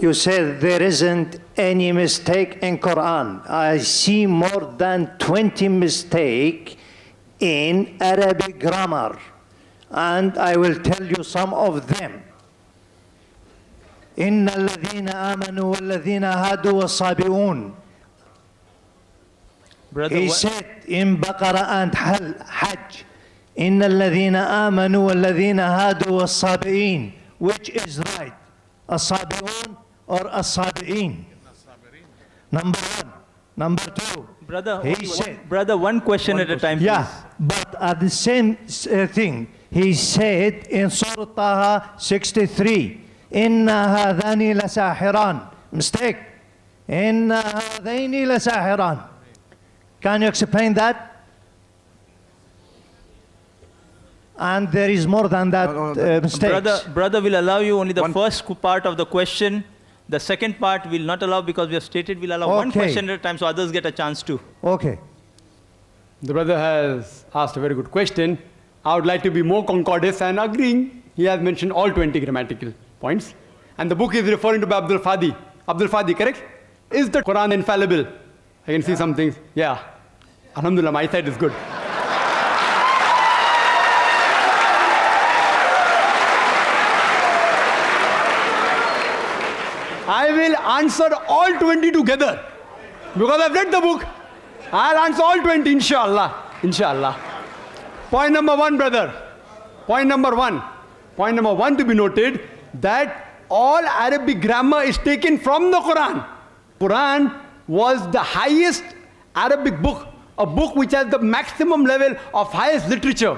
You said there isn't any mistake in Quran. I see more than 20 mistakes in Arabic grammar, and I will tell you some of them. إن الذين آمنوا والذين هادوا والصابئون. He said in Baqarah and Hajj, إن الذين آمنوا والذين هادوا والصابئين. Which is right? الصابئون or الصابئين? Number one. Number two. Brother, one question at a time, please. Yeah, but at the same thing, he said in Surah Taha 63, إِنَّ هَذَانِ لَسَاحِرَانِ. Mistake. إِنَّ هَذَيْنِ لَسَاحِرَانِ. Can you explain that? And there is more than that mistakes. Brother will allow you only the first part of the question. The second part will not allow because we have stated we'll allow one question at a time so others get a chance too. Okay. The brother has asked a very good question. I would like to be more concordant and agreeing. He has mentioned all 20 grammatical points. And the book is referring to Abdul Fadi. Abdul Fadi, correct? Is the Quran infallible? I can see some things. Yeah. Alhamdulillah, my side is good. I will answer all 20 together. Because I've read the book. I'll answer all 20, inshallah. Inshallah. Point number one, brother. Point number one. Point number one to be noted that all Arabic grammar is taken from the Quran. Quran was the highest Arabic book, a book which has the maximum level of highest literature.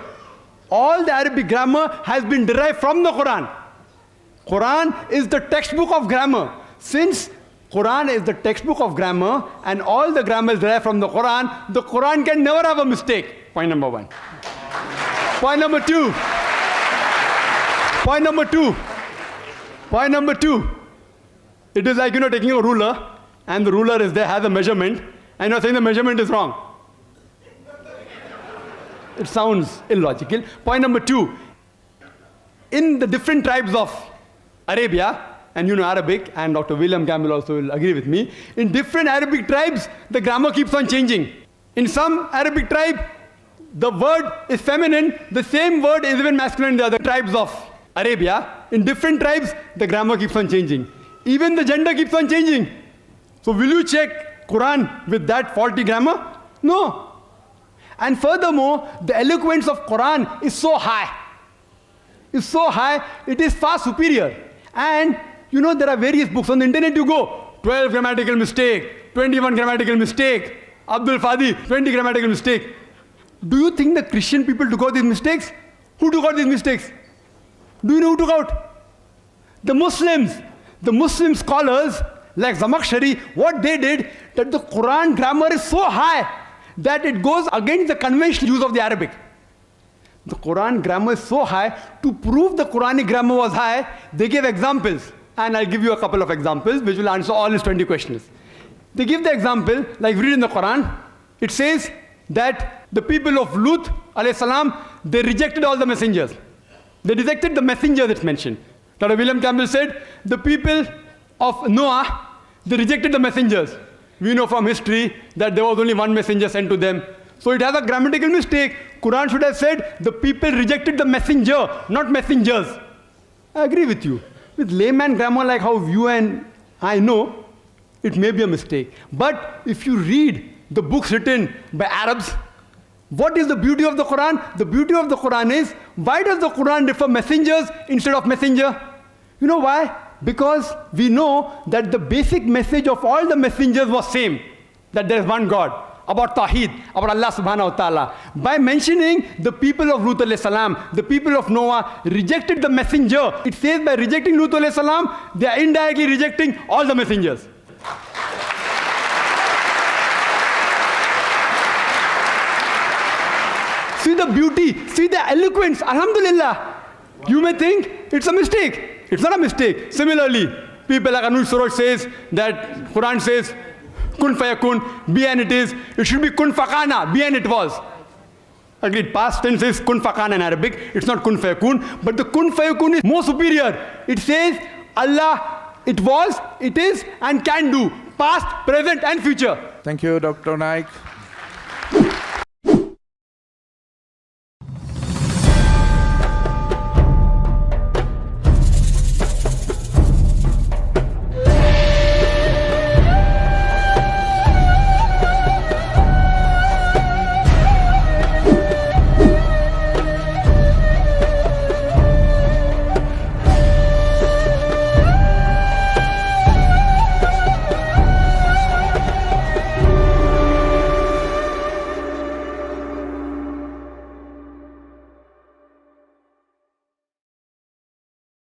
All the Arabic grammar has been derived from the Quran. Quran is the textbook of grammar. Since Quran is the textbook of grammar and all the grammar is derived from the Quran can never have a mistake. Point number one. Point number two. Point number two. Point number two. It is like, taking a ruler and the ruler is there, has a measurement, and you're saying the measurement is wrong. It sounds illogical. Point number two. In the different tribes of Arabia, and Arabic, and Dr. William Campbell also will agree with me, in different Arabic tribes, the grammar keeps on changing. In some Arabic tribe, the word is feminine, the same word is even masculine in the other tribes of Arabia. In different tribes, the grammar keeps on changing. Even the gender keeps on changing. So will you check Quran with that faulty grammar? No. And furthermore, the eloquence of Quran is so high. It's so high, it is far superior. And there are various books on the internet. You go 12 grammatical mistake, 21 grammatical mistake, Abdul Fadi 20 grammatical mistake. Do you think the Christian people took out these mistakes? Who took out these mistakes? Do you know who took out? The Muslims. The Muslim scholars like Zamakshari, what they did, that the Quran grammar is so high that it goes against the conventional use of the Arabic. The Quran grammar is so high, to prove the Quranic grammar was high, they gave examples. And I'll give you a couple of examples which will answer all his 20 questions. They give the example, like we read in the Quran, it says that the people of Lut, alayhi salam, they rejected all the messengers. They rejected the messenger that's mentioned. Dr. William Campbell said, the people of Noah, they rejected the messengers. We know from history that there was only one messenger sent to them. So it has a grammatical mistake. Quran should have said, the people rejected the messenger, not messengers. I agree with you. With layman grammar like how you and I know, it may be a mistake. But if you read the books written by Arabs, what is the beauty of the Quran? The beauty of the Quran is, why does the Quran refer messengers instead of messenger? You know why? Because we know that the basic message of all the messengers was same, that there is one God, about Tawheed, about Allah subhanahu wa ta'ala. By mentioning the people of Lut alayhi salam, the people of Noah rejected the messenger, it says by rejecting Lut alayhi salam, they are indirectly rejecting all the messengers. See the beauty, see the eloquence, alhamdulillah. You may think it's a mistake. It's not a mistake. Similarly, people like Anuj Suraj says that Quran says, kun fayakun, be and it is. It should be kun fakana, be and it was. Agreed, past tense is kun fakana in Arabic. It's not kun fayakun, but the kun fayakun is more superior. It says Allah it was, it is, and can do. Past, present, and future. Thank you, Dr. Naik.